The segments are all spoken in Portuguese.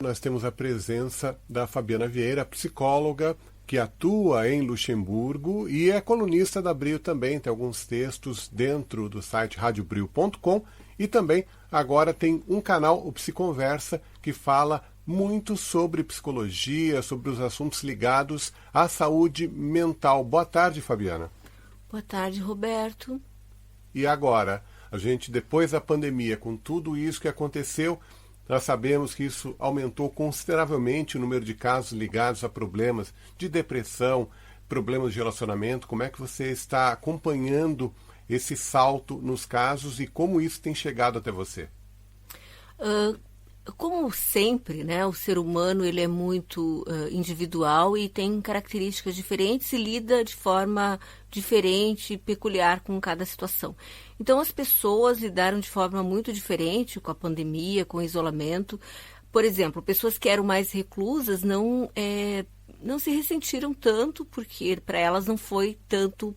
Nós temos a presença da Fabiana Vieira, psicóloga que atua em Luxemburgo e é colunista da Abril também. Tem alguns textos dentro do site radiobril.com e também agora tem um canal, o Psiconversa, que fala muito sobre psicologia, sobre os assuntos ligados à saúde mental. Boa tarde, Fabiana. Boa tarde, Roberto. E agora, a gente, depois da pandemia, com tudo isso que aconteceu, nós sabemos que isso aumentou consideravelmente o número de casos ligados a problemas de depressão, problemas de relacionamento. Como é que você está acompanhando esse salto nos casos e como isso tem chegado até você? Como sempre, né, o ser humano ele é muito individual e tem características diferentes e lida de forma diferente e peculiar com cada situação. Então, as pessoas lidaram de forma muito diferente com a pandemia, com o isolamento. Por exemplo, pessoas que eram mais reclusas não se ressentiram tanto, porque para elas não foi tanto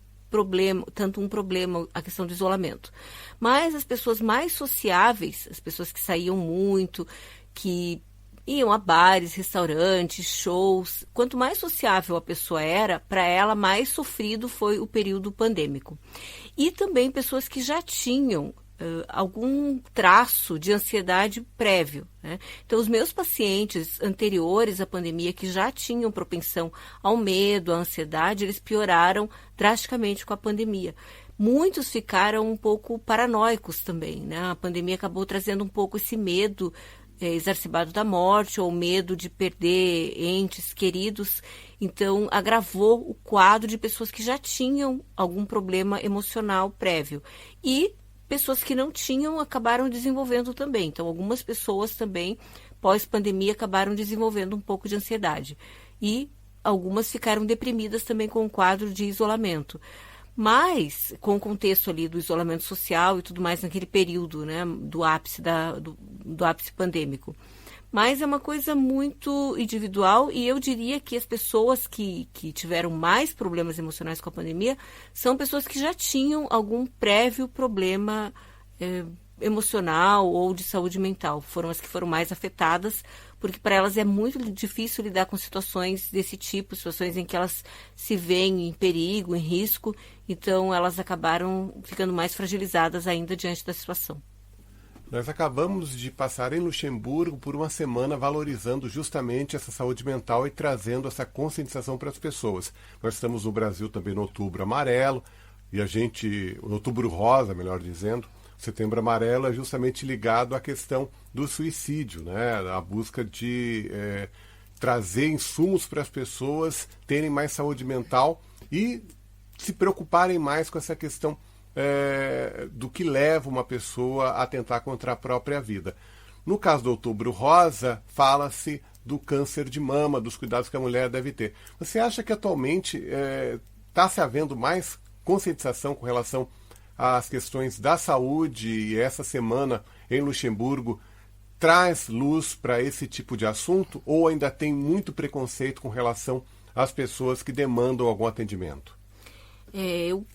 um problema a questão do isolamento. Mas as pessoas mais sociáveis, as pessoas que saíam muito, que iam a bares, restaurantes, shows, quanto mais sociável a pessoa era, para ela mais sofrido foi o período pandêmico. E também pessoas que já tinham algum traço de ansiedade prévio, né? Então, os meus pacientes anteriores à pandemia, que já tinham propensão ao medo, à ansiedade, eles pioraram drasticamente com a pandemia. Muitos ficaram um pouco paranoicos também, né? A pandemia acabou trazendo um pouco esse medo exacerbado da morte ou medo de perder entes queridos. Então, agravou o quadro de pessoas que já tinham algum problema emocional prévio. E pessoas que não tinham acabaram desenvolvendo também. Então, algumas pessoas também, pós-pandemia, acabaram desenvolvendo um pouco de ansiedade. E algumas ficaram deprimidas também com o quadro de isolamento. Mas, com o contexto ali do isolamento social e tudo mais naquele período, né, do ápice do ápice pandêmico. Mas é uma coisa muito individual e eu diria que as pessoas que tiveram mais problemas emocionais com a pandemia são pessoas que já tinham algum prévio problema emocional ou de saúde mental. Foram as que foram mais afetadas, porque para elas é muito difícil lidar com situações desse tipo, situações em que elas se veem em perigo, em risco, então elas acabaram ficando mais fragilizadas ainda diante da situação. Nós acabamos de passar em Luxemburgo por uma semana valorizando justamente essa saúde mental e trazendo essa conscientização para as pessoas. Nós estamos no Brasil também no Outubro Amarelo, e no Outubro Rosa, melhor dizendo. Setembro Amarelo é justamente ligado à questão do suicídio, né? A busca de trazer insumos para as pessoas terem mais saúde mental e se preocuparem mais com essa questão do que leva uma pessoa a tentar contra a própria vida. No caso do Outubro Rosa, fala-se do câncer de mama, dos cuidados que a mulher deve ter. Você acha que atualmente está se havendo mais conscientização com relação às questões da saúde e essa semana em Luxemburgo traz luz para esse tipo de assunto ou ainda tem muito preconceito com relação às pessoas que demandam algum atendimento?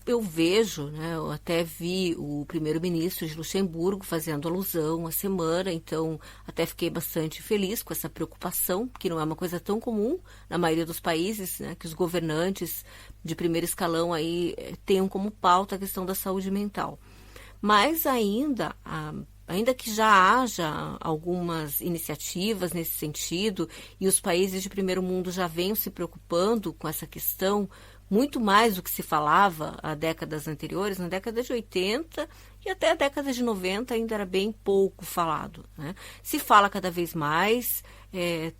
Eu vejo, né, eu até vi o primeiro-ministro de Luxemburgo fazendo alusão à semana, então até fiquei bastante feliz com essa preocupação, que não é uma coisa tão comum na maioria dos países, né, que os governantes de primeiro escalão aí tenham como pauta a questão da saúde mental. Mas ainda que já haja algumas iniciativas nesse sentido e os países de primeiro mundo já venham se preocupando com essa questão, muito mais do que se falava há décadas anteriores, na década de 80 e até a década de 90 ainda era bem pouco falado, né? Se fala cada vez mais,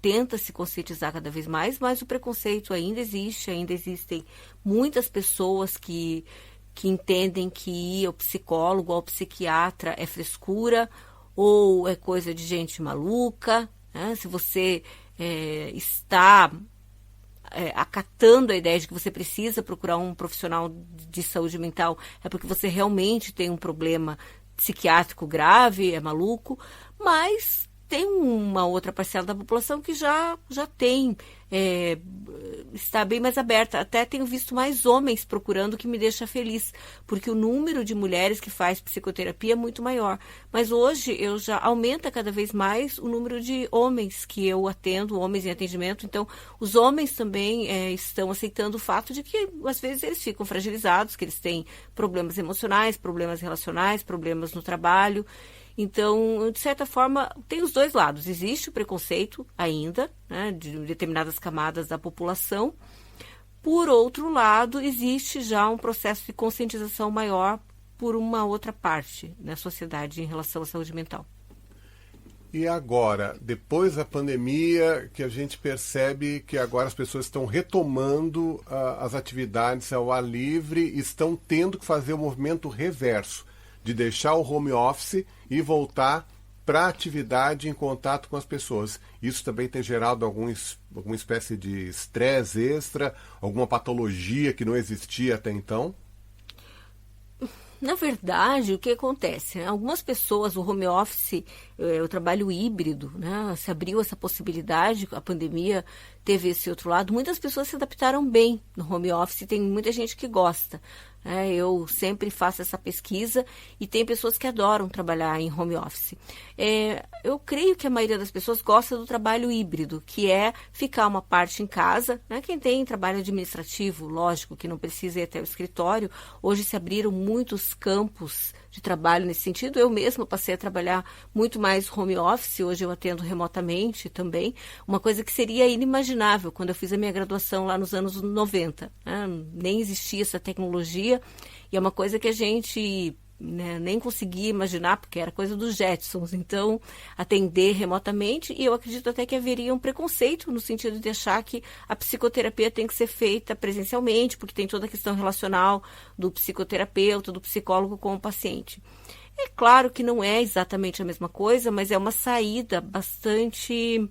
tenta se conscientizar cada vez mais, mas o preconceito ainda existe, ainda existem muitas pessoas que entendem que ir ao psicólogo ou ao psiquiatra é frescura ou é coisa de gente maluca, né? Se você está acatando a ideia de que você precisa procurar um profissional de saúde mental, é porque você realmente tem um problema psiquiátrico grave, é maluco, mas tem uma outra parcela da população que já tem, está bem mais aberta. Até tenho visto mais homens procurando, o que me deixa feliz, porque o número de mulheres que faz psicoterapia é muito maior. Mas hoje aumenta cada vez mais o número de homens que eu atendo, homens em atendimento. Então, os homens também estão aceitando o fato de que, às vezes, eles ficam fragilizados, que eles têm problemas emocionais, problemas relacionais, problemas no trabalho. Então, de certa forma, tem os dois lados. Existe o preconceito ainda, né, de determinadas camadas da população. Por outro lado, existe já um processo de conscientização maior por uma outra parte da sociedade em relação à saúde mental. E agora, depois da pandemia, que a gente percebe que agora as pessoas estão retomando as atividades ao ar livre, estão tendo que fazer o movimento reverso, de deixar o home office e voltar para a atividade em contato com as pessoas. Isso também tem gerado alguma espécie de estresse extra, alguma patologia que não existia até então? Na verdade, o que acontece? Algumas pessoas, o home office, o trabalho híbrido, né, se abriu essa possibilidade, a pandemia teve esse outro lado. Muitas pessoas se adaptaram bem no home office, tem muita gente que gosta. Eu sempre faço essa pesquisa e tem pessoas que adoram trabalhar em home office. Eu creio que a maioria das pessoas gosta do trabalho híbrido, que é ficar uma parte em casa, né? Quem tem trabalho administrativo, lógico, que não precisa ir até o escritório. Hoje se abriram muitos campos de trabalho nesse sentido. Eu mesma passei a trabalhar muito mais home office, hoje eu atendo remotamente também, uma coisa que seria inimaginável quando eu fiz a minha graduação lá nos anos 90. Né? Nem existia essa tecnologia e é uma coisa que a gente nem conseguia imaginar, porque era coisa dos Jetsons. Então, atender remotamente, e eu acredito até que haveria um preconceito no sentido de achar que a psicoterapia tem que ser feita presencialmente, porque tem toda a questão relacional do psicoterapeuta, do psicólogo com o paciente. É claro que não é exatamente a mesma coisa, mas é uma saída bastante...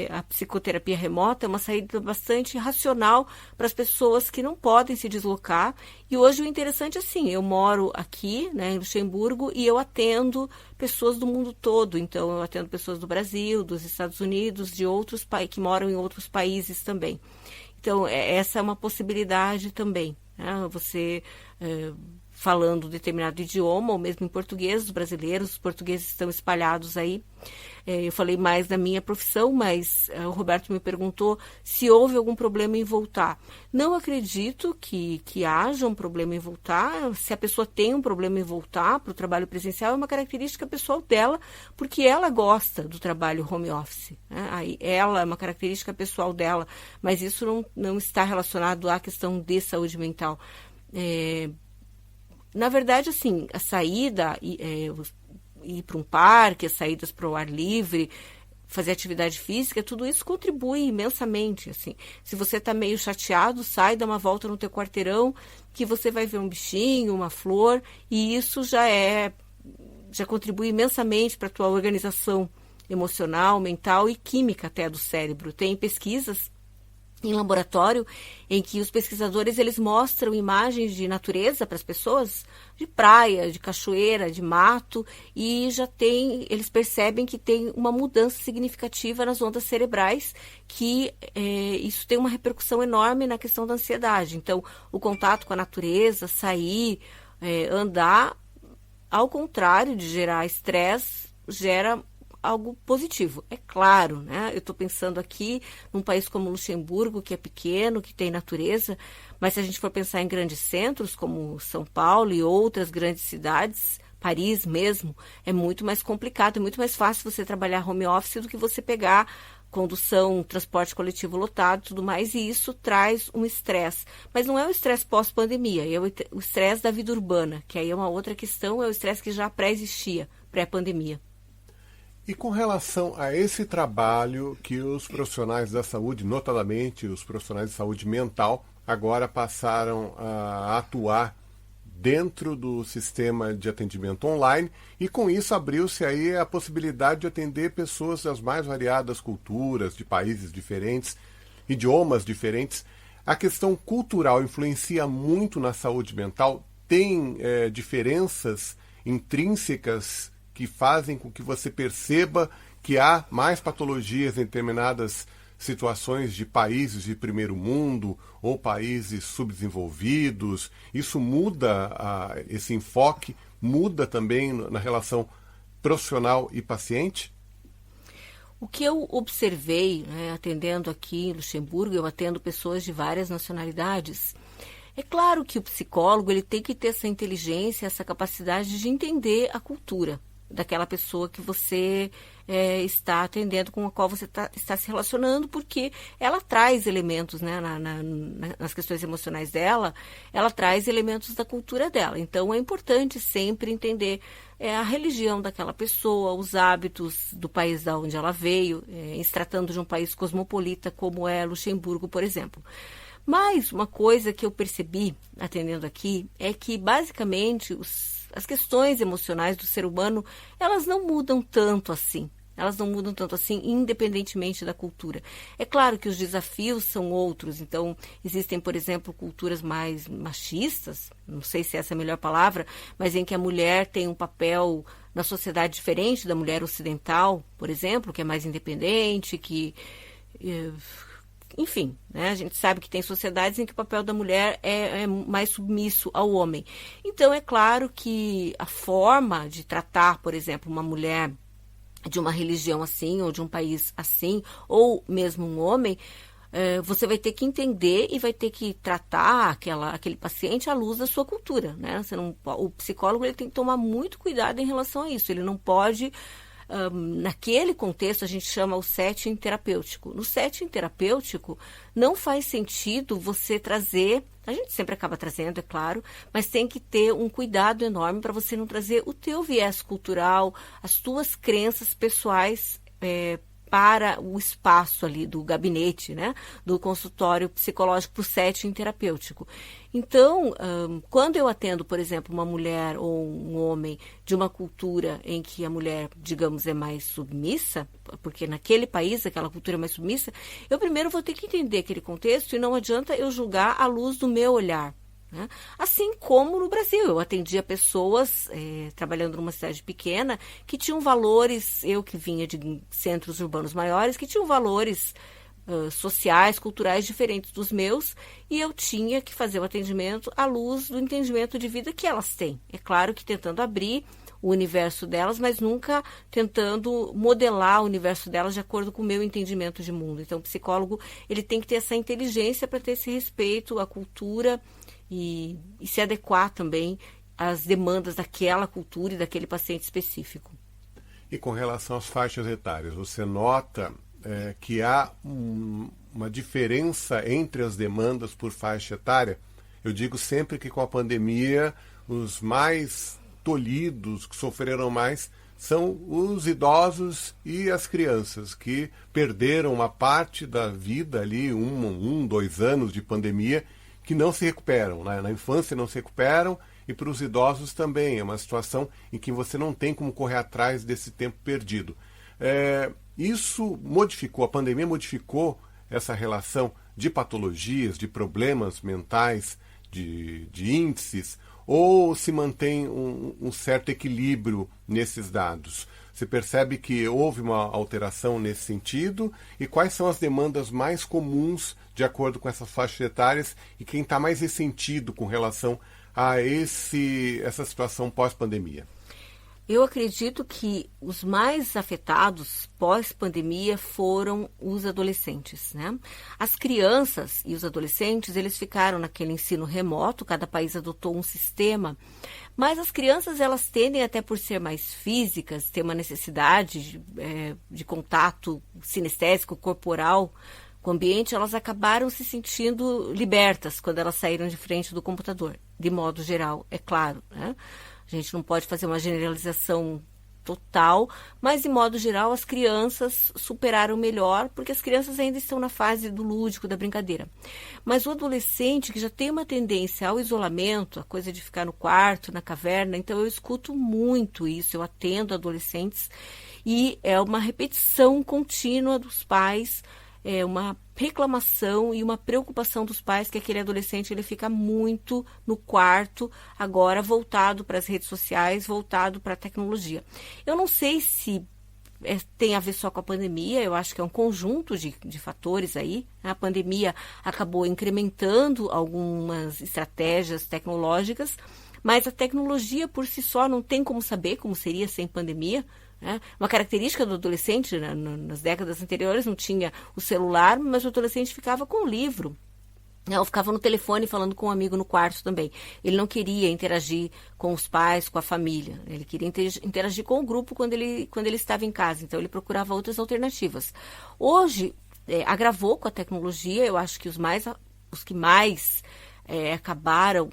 a psicoterapia remota é uma saída bastante racional para as pessoas que não podem se deslocar. E hoje o interessante é assim, eu moro aqui, né, em Luxemburgo, e eu atendo pessoas do mundo todo. Então, eu atendo pessoas do Brasil, dos Estados Unidos, de outros países, que moram em outros países também. Então, essa é uma possibilidade também, né? Você... falando determinado idioma, ou mesmo em português, os portugueses estão espalhados aí. Eu falei mais da minha profissão, mas o Roberto me perguntou se houve algum problema em voltar. Não acredito que haja um problema em voltar. Se a pessoa tem um problema em voltar para o trabalho presencial, é uma característica pessoal dela, porque ela gosta do trabalho home office. Né? Aí, ela é uma característica pessoal dela, mas isso não está relacionado à questão de saúde mental. Na verdade, assim, a saída, ir para um parque, as saídas para o ar livre, fazer atividade física, tudo isso contribui imensamente. Assim. Se você está meio chateado, sai, dá uma volta no teu quarteirão, que você vai ver um bichinho, uma flor, e isso já contribui imensamente para a tua organização emocional, mental e química até do cérebro. Tem pesquisas em laboratório, em que os pesquisadores eles mostram imagens de natureza para as pessoas, de praia, de cachoeira, de mato, e eles percebem que tem uma mudança significativa nas ondas cerebrais, que isso tem uma repercussão enorme na questão da ansiedade. Então, o contato com a natureza, sair, andar, ao contrário de gerar estresse, gera algo positivo. É claro, né? Eu estou pensando aqui num país como Luxemburgo, que é pequeno, que tem natureza, mas se a gente for pensar em grandes centros, como São Paulo e outras grandes cidades, Paris mesmo, é muito mais complicado, é muito mais fácil você trabalhar home office do que você pegar condução, transporte coletivo lotado e tudo mais, e isso traz um estresse. Mas não é o estresse pós-pandemia, é o estresse da vida urbana, que aí é uma outra questão, é o estresse que já pré-existia, pré-pandemia. E com relação a esse trabalho que os profissionais da saúde, notadamente os profissionais de saúde mental, agora passaram a atuar dentro do sistema de atendimento online, e com isso abriu-se aí a possibilidade de atender pessoas das mais variadas culturas, de países diferentes, idiomas diferentes. A questão cultural influencia muito na saúde mental? Tem diferenças intrínsecas que fazem com que você perceba que há mais patologias em determinadas situações de países de primeiro mundo ou países subdesenvolvidos? Isso muda esse enfoque, muda também na relação profissional e paciente? O que eu observei, né, atendendo aqui em Luxemburgo, eu atendo pessoas de várias nacionalidades. É claro que o psicólogo ele tem que ter essa inteligência, essa capacidade de entender a cultura daquela pessoa que você está atendendo, com a qual você está se relacionando, porque ela traz elementos, né, nas questões emocionais dela, ela traz elementos da cultura dela. Então, é importante sempre entender a religião daquela pessoa, os hábitos do país da onde ela veio, em se tratando de um país cosmopolita como é Luxemburgo, por exemplo. Mas uma coisa que eu percebi, atendendo aqui, é que basicamente as questões emocionais do ser humano, elas não mudam tanto assim. Elas não mudam tanto assim, independentemente da cultura. É claro que os desafios são outros. Então, existem, por exemplo, culturas mais machistas, não sei se essa é a melhor palavra, mas em que a mulher tem um papel na sociedade diferente da mulher ocidental, por exemplo, que é mais independente, enfim, né? A gente sabe que tem sociedades em que o papel da mulher é mais submisso ao homem. Então, é claro que a forma de tratar, por exemplo, uma mulher de uma religião assim, ou de um país assim, ou mesmo um homem, você vai ter que entender e vai ter que tratar aquele paciente à luz da sua cultura, né? O psicólogo ele tem que tomar muito cuidado em relação a isso. Ele não pode... naquele contexto, a gente chama o setting terapêutico. No setting terapêutico, não faz sentido você trazer, a gente sempre acaba trazendo, é claro, mas tem que ter um cuidado enorme para você não trazer o teu viés cultural, as tuas crenças pessoais para o espaço ali do gabinete, né, do consultório psicológico para o setting terapêutico. Então, quando eu atendo, por exemplo, uma mulher ou um homem de uma cultura em que a mulher, digamos, é mais submissa, porque naquele país aquela cultura é mais submissa, eu primeiro vou ter que entender aquele contexto e não adianta eu julgar à luz do meu olhar. Né? Assim como no Brasil, eu atendia pessoas trabalhando numa cidade pequena que tinham valores, eu que vinha de centros urbanos maiores, que tinham valores sociais, culturais diferentes dos meus, e eu tinha que fazer o atendimento à luz do entendimento de vida que elas têm. É claro que tentando abrir o universo delas, mas nunca tentando modelar o universo delas de acordo com o meu entendimento de mundo. Então, o psicólogo ele tem que ter essa inteligência para ter esse respeito à cultura e se adequar também às demandas daquela cultura e daquele paciente específico. E com relação às faixas etárias, você nota que há uma diferença entre as demandas por faixa etária? Eu digo sempre que com a pandemia, os mais tolhidos, que sofreram mais, são os idosos e as crianças, que perderam uma parte da vida ali, 2 anos de pandemia, que não se recuperam. Né? Na infância não se recuperam, e para os idosos também. É uma situação em que você não tem como correr atrás desse tempo perdido. Isso modificou, a pandemia modificou essa relação de patologias, de problemas mentais, de índices, ou se mantém um certo equilíbrio nesses dados? Você percebe que houve uma alteração nesse sentido? E quais são as demandas mais comuns de acordo com essas faixas etárias e quem está mais ressentido com relação a essa situação pós-pandemia? Eu acredito que os mais afetados pós-pandemia foram os adolescentes, né? As crianças e os adolescentes, eles ficaram naquele ensino remoto, cada país adotou um sistema, mas as crianças, elas tendem, até por ser mais físicas, ter uma necessidade de contato sinestésico, corporal com o ambiente, elas acabaram se sentindo libertas quando elas saíram de frente do computador, de modo geral, é claro, né? A gente não pode fazer uma generalização total, mas, de modo geral, as crianças superaram melhor, porque as crianças ainda estão na fase do lúdico, da brincadeira. Mas o adolescente, que já tem uma tendência ao isolamento, a coisa de ficar no quarto, na caverna, então eu escuto muito isso, eu atendo adolescentes, e é uma repetição contínua dos pais, é uma reclamação e uma preocupação dos pais que aquele adolescente ele fica muito no quarto, agora voltado para as redes sociais, voltado para a tecnologia. Eu não sei se tem a ver só com a pandemia, eu acho que é um conjunto de fatores aí. A pandemia acabou incrementando algumas estratégias tecnológicas, mas a tecnologia por si só não tem como saber como seria sem pandemia. Né? Uma característica do adolescente, né, nas décadas anteriores, não tinha o celular, mas o adolescente ficava com o livro. Eu ficava no telefone falando com um amigo no quarto também. Ele não queria interagir com os pais, com a família. Ele queria interagir com o grupo quando ele estava em casa. Então, ele procurava outras alternativas. Hoje, agravou com a tecnologia. Eu acho que os que mais acabaram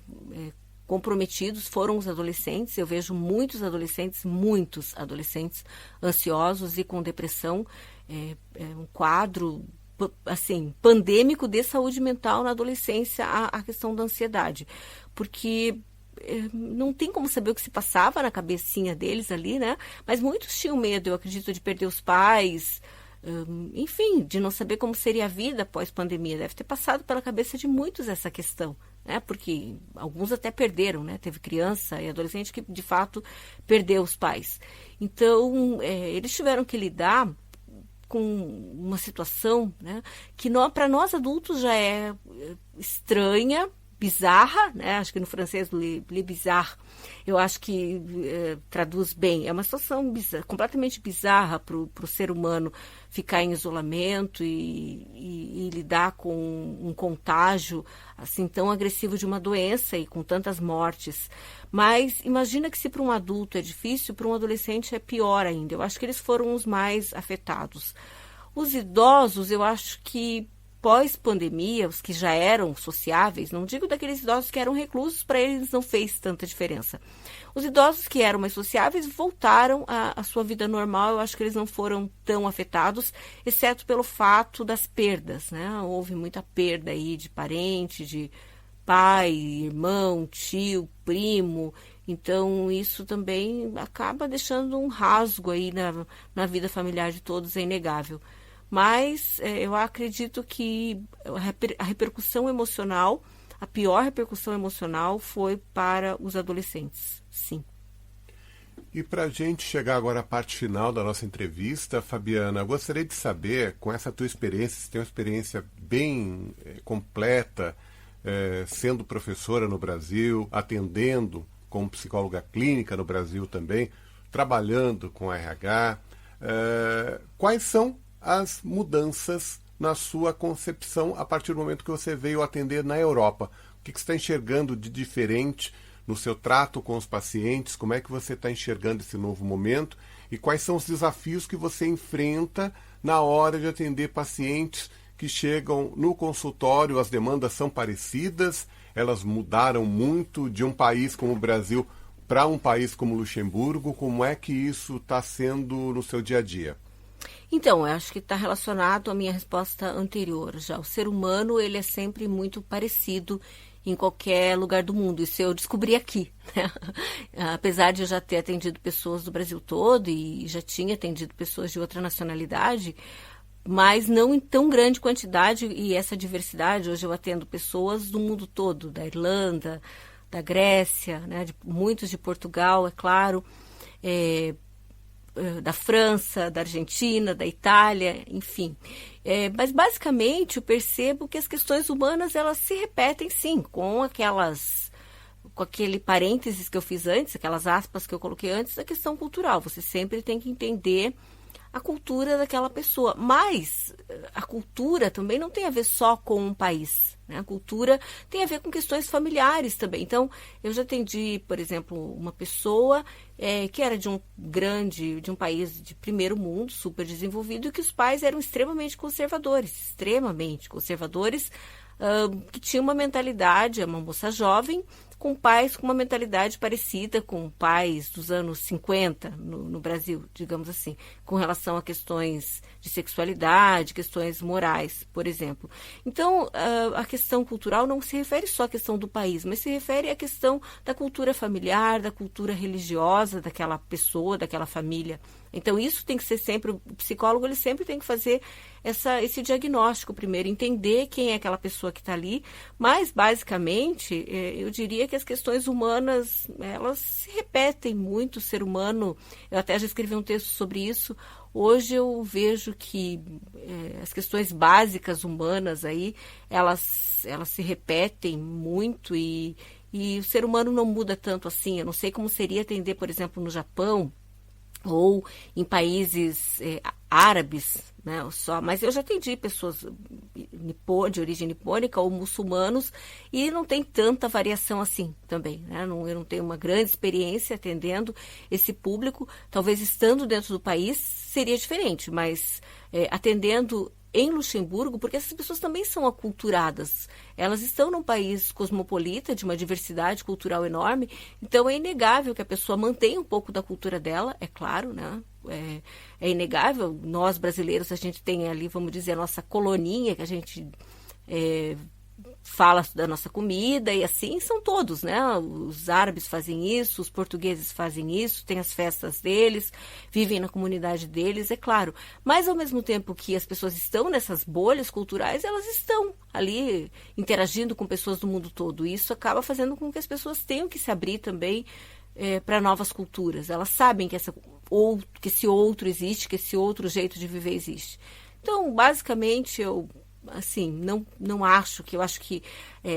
comprometidos foram os adolescentes. Eu vejo muitos adolescentes ansiosos e com depressão. Um quadro assim, pandêmico de saúde mental na adolescência, a questão da ansiedade. Porque não tem como saber o que se passava na cabecinha deles ali, né? Mas muitos tinham medo, eu acredito, de perder os pais, enfim, de não saber como seria a vida pós-pandemia. Deve ter passado pela cabeça de muitos essa questão, né? Porque alguns até perderam, né? Teve criança e adolescente que, de fato, perdeu os pais. Então, eles tiveram que lidar com uma situação, né, que para nós adultos já é estranha, bizarra, né? Acho que no francês le bizarre, eu acho que traduz bem. É uma situação completamente bizarra para o ser humano ficar em isolamento e lidar com um contágio assim tão agressivo de uma doença e com tantas mortes. Mas imagina que se para um adulto é difícil, para um adolescente é pior ainda. Eu acho que eles foram os mais afetados. Os idosos, eu acho que pós-pandemia, os que já eram sociáveis, não digo daqueles idosos que eram reclusos, para eles não fez tanta diferença. Os idosos que eram mais sociáveis voltaram à sua vida normal, eu acho que eles não foram tão afetados, exceto pelo fato das perdas, né? Houve muita perda aí de parente, de pai, irmão, tio, primo. Então, isso também acaba deixando um rasgo aí na vida familiar de todos, é inegável. Mas eu acredito que a repercussão emocional, a pior repercussão emocional foi para os adolescentes, sim. E para a gente chegar agora à parte final da nossa entrevista, Fabiana, eu gostaria de saber, com essa tua experiência, você tem uma experiência bem completa, sendo professora no Brasil, atendendo como psicóloga clínica no Brasil também, trabalhando com RH, quais são as mudanças na sua concepção a partir do momento que você veio atender na Europa? O que você está enxergando de diferente no seu trato com os pacientes? Como é que você está enxergando esse novo momento? E quais são os desafios que você enfrenta na hora de atender pacientes que chegam no consultório? As demandas são parecidas? Elas mudaram muito de um país como o Brasil para um país como Luxemburgo? Como é que isso está sendo no seu dia a dia? Então, eu acho que está relacionado à minha resposta anterior já. O ser humano, ele é sempre muito parecido em qualquer lugar do mundo. Isso eu descobri aqui, né? Apesar de eu já ter atendido pessoas do Brasil todo e já tinha atendido pessoas de outra nacionalidade, mas não em tão grande quantidade e essa diversidade. Hoje eu atendo pessoas do mundo todo, da Irlanda, da Grécia, né? Muitos de Portugal, é claro, da França, da Argentina, da Itália, enfim. Mas basicamente eu percebo que as questões humanas elas se repetem sim, com aquele parênteses que eu fiz antes, aquelas aspas que eu coloquei antes, da questão cultural. Você sempre tem que entender a cultura daquela pessoa. Mas a cultura também não tem a ver só com um país, né? A cultura tem a ver com questões familiares também. Então, eu já atendi, por exemplo, uma pessoa que era de um país de primeiro mundo, super desenvolvido, e que os pais eram extremamente conservadores, que tinham uma mentalidade, uma moça jovem, com pais com uma mentalidade parecida com pais dos anos 50 no Brasil, digamos assim, com relação a questões de sexualidade, questões morais, por exemplo. Então, a questão cultural não se refere só à questão do país, mas se refere à questão da cultura familiar, da cultura religiosa daquela pessoa, daquela família Então, isso tem que ser sempre, o psicólogo ele sempre tem que fazer esse diagnóstico primeiro, entender quem é aquela pessoa que está ali, mas, basicamente, eu diria que as questões humanas, elas se repetem muito, o ser humano, eu até já escrevi um texto sobre isso, hoje eu vejo que as questões básicas humanas aí, elas se repetem muito e o ser humano não muda tanto assim. Eu não sei como seria atender, por exemplo, no Japão, ou em países árabes, né, mas eu já atendi pessoas de origem nipônica ou muçulmanos e não tem tanta variação assim também, né? Eu não tenho uma grande experiência atendendo esse público, talvez estando dentro do país seria diferente, mas atendendo em Luxemburgo, porque essas pessoas também são aculturadas. Elas estão num país cosmopolita, de uma diversidade cultural enorme, então é inegável que a pessoa mantenha um pouco da cultura dela, é claro, né? É inegável. Nós, brasileiros, a gente tem ali, vamos dizer, a nossa coloninha, que a gente fala da nossa comida, e assim são todos, né? Os árabes fazem isso, os portugueses fazem isso, têm as festas deles, vivem na comunidade deles, é claro. Mas, ao mesmo tempo que as pessoas estão nessas bolhas culturais, elas estão ali interagindo com pessoas do mundo todo. E isso acaba fazendo com que as pessoas tenham que se abrir também para novas culturas. Elas sabem que esse outro existe, que esse outro jeito de viver existe. Então, basicamente, eu acho que,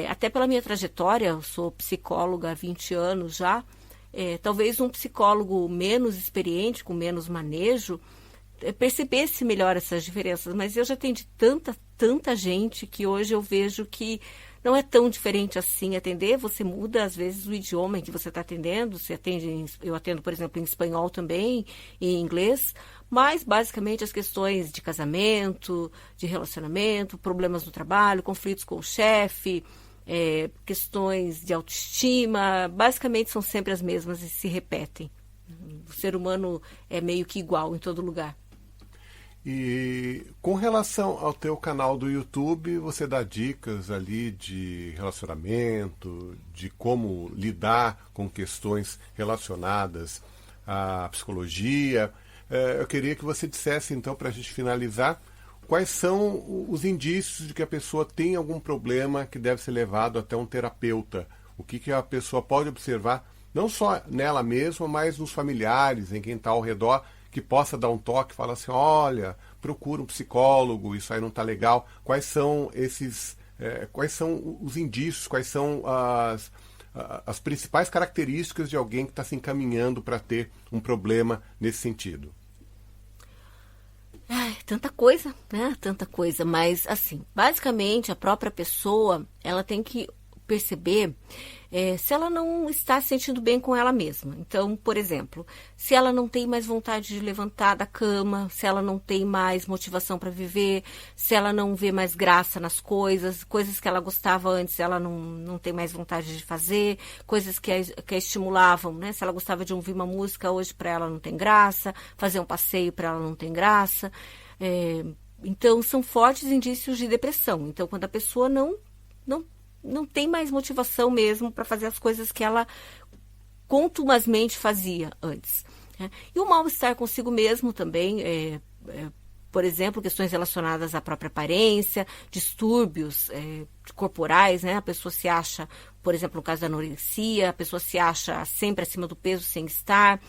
até pela minha trajetória, eu sou psicóloga há 20 anos já, talvez um psicólogo menos experiente, com menos manejo, percebesse melhor essas diferenças, mas eu já atendi tanta gente que hoje eu vejo que não é tão diferente assim atender. Você muda, às vezes, o idioma em que você está atendendo. Eu atendo, por exemplo, em espanhol também, em inglês, mas, basicamente, as questões de casamento, de relacionamento, problemas no trabalho, conflitos com o chefe, questões de autoestima, basicamente são sempre as mesmas e se repetem. O ser humano é meio que igual em todo lugar. E com relação ao teu canal do YouTube, você dá dicas ali de relacionamento, de como lidar com questões relacionadas à psicologia. Eu queria que você dissesse, então, para a gente finalizar, quais são os indícios de que a pessoa tem algum problema que deve ser levado até um terapeuta. O que a pessoa pode observar, não só nela mesma, mas nos familiares, em quem está ao redor, que possa dar um toque e falar assim, olha, procura um psicólogo, isso aí não está legal. Quais são os indícios, quais são as principais características de alguém que está se encaminhando para ter um problema nesse sentido? Tanta coisa, né? Tanta coisa, mas assim, basicamente a própria pessoa, ela tem que perceber se ela não está se sentindo bem com ela mesma. Então, por exemplo, se ela não tem mais vontade de levantar da cama, se ela não tem mais motivação para viver, se ela não vê mais graça nas coisas que ela gostava antes, ela não tem mais vontade de fazer, coisas que a estimulavam, né? Se ela gostava de ouvir uma música, hoje para ela não tem graça, fazer um passeio para ela não tem graça. Então, são fortes indícios de depressão. Então, quando a pessoa não tem mais motivação mesmo para fazer as coisas que ela contumazmente fazia antes, né? E o mal-estar consigo mesmo também, por exemplo, questões relacionadas à própria aparência, distúrbios corporais, né? A pessoa se acha, por exemplo, no caso da anorexia, a pessoa se acha sempre acima do peso sem estar,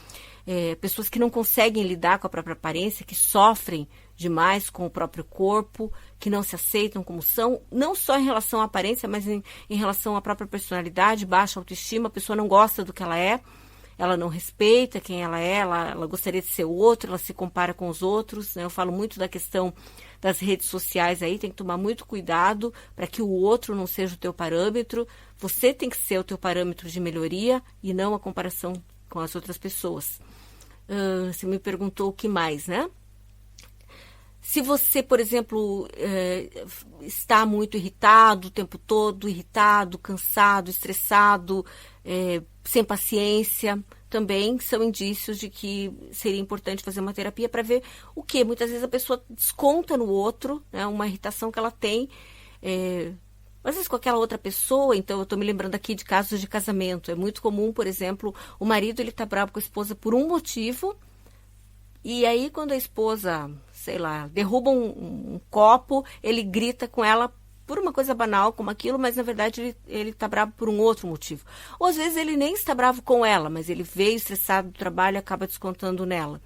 pessoas que não conseguem lidar com a própria aparência, que sofrem demais com o próprio corpo, que não se aceitam como são, não só em relação à aparência, mas em relação à própria personalidade, baixa autoestima, a pessoa não gosta do que ela não respeita quem ela é, ela gostaria de ser outro, ela se compara com os outros, né? Eu falo muito da questão das redes sociais aí, tem que tomar muito cuidado para que o outro não seja o teu parâmetro, você tem que ser o teu parâmetro de melhoria e não a comparação com as outras pessoas. Você me perguntou o que mais, né? Se você, por exemplo, está muito irritado o tempo todo, cansado, estressado, sem paciência, também são indícios de que seria importante fazer uma terapia para ver o quê? Muitas vezes a pessoa desconta no outro, né, uma irritação que ela tem, às vezes com aquela outra pessoa. Então eu estou me lembrando aqui de casos de casamento. É muito comum, por exemplo, o marido está bravo com a esposa por um motivo, E aí, quando a esposa, sei lá, derruba um copo, ele grita com ela por uma coisa banal como aquilo, mas na verdade ele está bravo por um outro motivo. Ou às vezes ele nem está bravo com ela, mas ele veio estressado do trabalho e acaba descontando nela.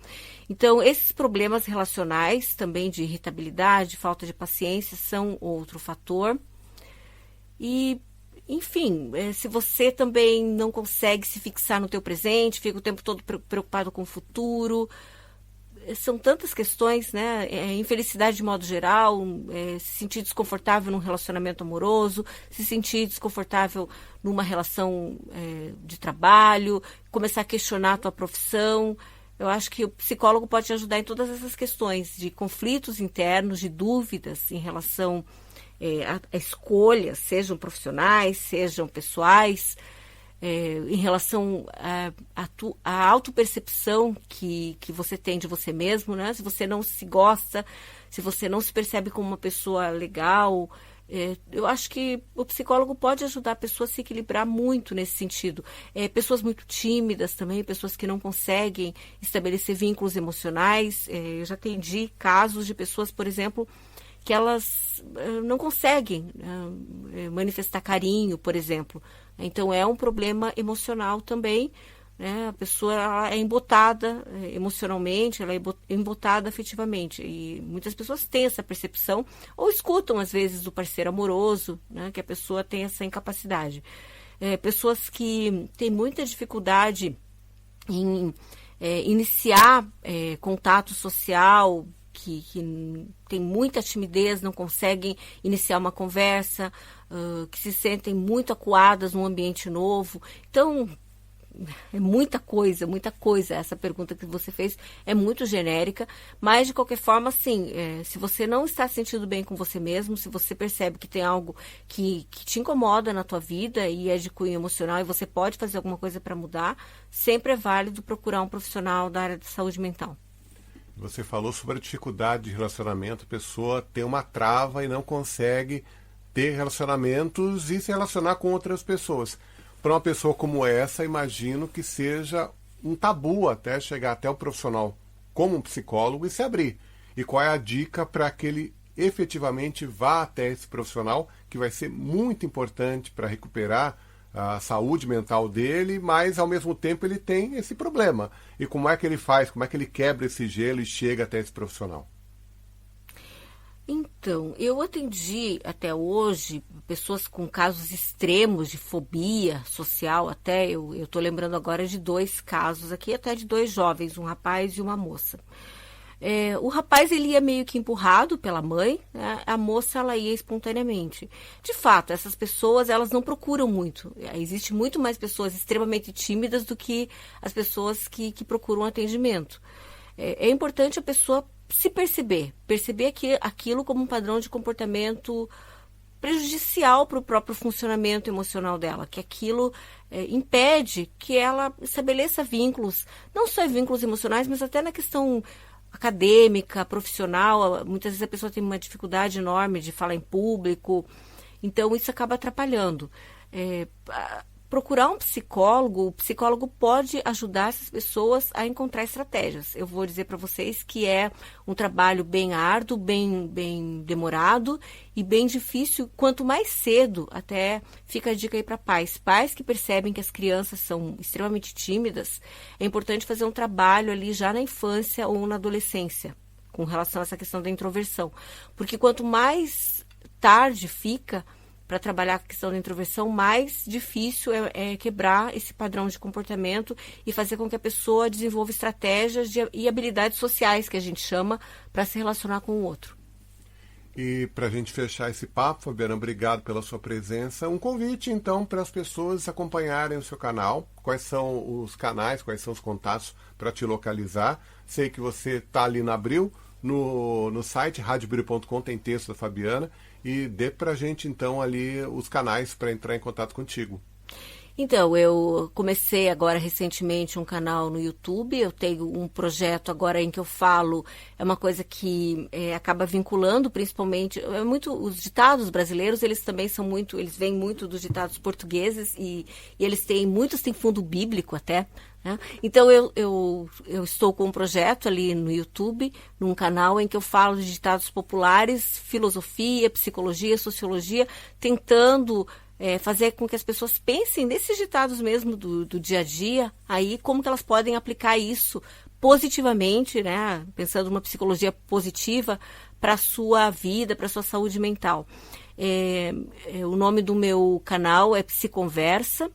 Então, esses problemas relacionais, também de irritabilidade, falta de paciência, são outro fator. E, enfim, se você também não consegue se fixar no teu presente, fica o tempo todo preocupado com o futuro, são tantas questões, né? Infelicidade de modo geral, se sentir desconfortável num relacionamento amoroso, se sentir desconfortável numa relação de trabalho, começar a questionar a tua profissão. Eu acho que o psicólogo pode te ajudar em todas essas questões de conflitos internos, de dúvidas em relação a escolhas, sejam profissionais, sejam pessoais, em relação à autopercepção que você tem de você mesmo, né? Se você não se gosta, se você não se percebe como uma pessoa legal, eu acho que o psicólogo pode ajudar a pessoa a se equilibrar muito nesse sentido. Pessoas muito tímidas também, pessoas que não conseguem estabelecer vínculos emocionais. Eu já atendi casos de pessoas, por exemplo, que elas não conseguem manifestar carinho, por exemplo. Então, é um problema emocional também, né? A pessoa ela é embotada emocionalmente, ela é embotada afetivamente. E muitas pessoas têm essa percepção, ou escutam, às vezes, do parceiro amoroso, né? Que a pessoa tem essa incapacidade. Pessoas que têm muita dificuldade em iniciar contato social, que tem muita timidez, não conseguem iniciar uma conversa, que se sentem muito acuadas num ambiente novo. Então, é muita coisa. Essa pergunta que você fez é muito genérica, mas de qualquer forma, sim, se você não está se sentindo bem com você mesmo, se você percebe que tem algo que te incomoda na tua vida e é de cunho emocional e você pode fazer alguma coisa para mudar, sempre é válido procurar um profissional da área de saúde mental. Você falou sobre a dificuldade de relacionamento, a pessoa tem uma trava e não consegue ter relacionamentos e se relacionar com outras pessoas. Para uma pessoa como essa, imagino que seja um tabu até chegar até o profissional como um psicólogo e se abrir. E qual é a dica para que ele efetivamente vá até esse profissional, que vai ser muito importante para recuperar a saúde mental dele, mas ao mesmo tempo ele tem esse problema. E como é que ele faz? Como é que ele quebra esse gelo e chega até esse profissional? Então, eu atendi até hoje pessoas com casos extremos de fobia social, até eu estou lembrando agora de 2 casos aqui, até de 2 jovens, um rapaz e uma moça. O rapaz ele ia meio que empurrado pela mãe, né? A moça ela ia espontaneamente. De fato, essas pessoas elas não procuram muito. Existe muito mais pessoas extremamente tímidas do que as pessoas que procuram atendimento. É importante a pessoa se perceber aquilo como um padrão de comportamento prejudicial para o próprio funcionamento emocional dela, que aquilo impede que ela estabeleça vínculos, não só vínculos emocionais, mas até na questão acadêmica, profissional. Muitas vezes a pessoa tem uma dificuldade enorme de falar em público, então isso acaba atrapalhando. Procurar um psicólogo, o psicólogo pode ajudar essas pessoas a encontrar estratégias. Eu vou dizer para vocês que é um trabalho bem árduo, bem demorado e bem difícil. Quanto mais cedo, até fica a dica aí para pais que percebem que as crianças são extremamente tímidas, é importante fazer um trabalho ali já na infância ou na adolescência, com relação a essa questão da introversão. Porque quanto mais tarde fica para trabalhar a questão da introversão, mais difícil é quebrar esse padrão de comportamento e fazer com que a pessoa desenvolva estratégias e habilidades sociais, que a gente chama, para se relacionar com o outro. E para a gente fechar esse papo, Fabiana, obrigado pela sua presença. Um convite, então, para as pessoas acompanharem o seu canal. Quais são os canais, quais são os contatos para te localizar? Sei que você está ali na Abril, no site radioabril.com tem texto da Fabiana. E dê pra gente, então, ali os canais para entrar em contato contigo. Então, eu comecei agora recentemente um canal no YouTube. Eu tenho um projeto agora em que eu falo, é uma coisa que acaba vinculando principalmente, os ditados brasileiros, eles também são muito, eles vêm muito dos ditados portugueses e muitos têm fundo bíblico até, né? Então, eu estou com um projeto ali no YouTube, num canal em que eu falo de ditados populares, filosofia, psicologia, sociologia, tentando fazer com que as pessoas pensem nesses ditados mesmo do dia a dia, aí como que elas podem aplicar isso positivamente, né? Pensando numa psicologia positiva para a sua vida, para a sua saúde mental. O nome do meu canal é Psiconversa.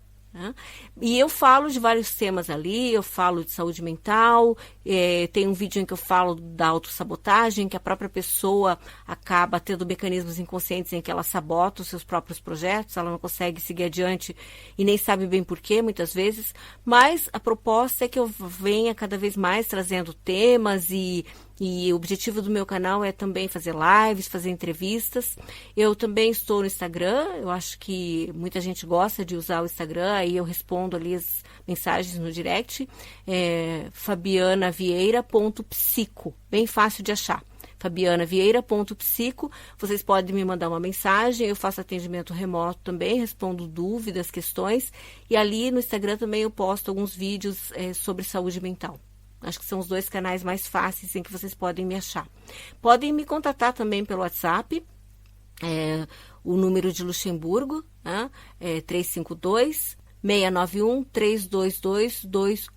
E eu falo de vários temas ali, eu falo de saúde mental, tem um vídeo em que eu falo da autossabotagem, que a própria pessoa acaba tendo mecanismos inconscientes em que ela sabota os seus próprios projetos, ela não consegue seguir adiante e nem sabe bem porquê, muitas vezes, mas a proposta é que eu venha cada vez mais trazendo temas e o objetivo do meu canal é também fazer lives, fazer entrevistas. Eu também estou no Instagram, eu acho que muita gente gosta de usar o Instagram, aí eu respondo ali as mensagens no direct, fabianavieira.psico, bem fácil de achar. fabianavieira.psico, vocês podem me mandar uma mensagem, eu faço atendimento remoto também, respondo dúvidas, questões, e ali no Instagram também eu posto alguns vídeos sobre saúde mental. Acho que são os 2 canais mais fáceis em que vocês podem me achar. Podem me contatar também pelo WhatsApp, o número de Luxemburgo, né, é 352-691-322-216.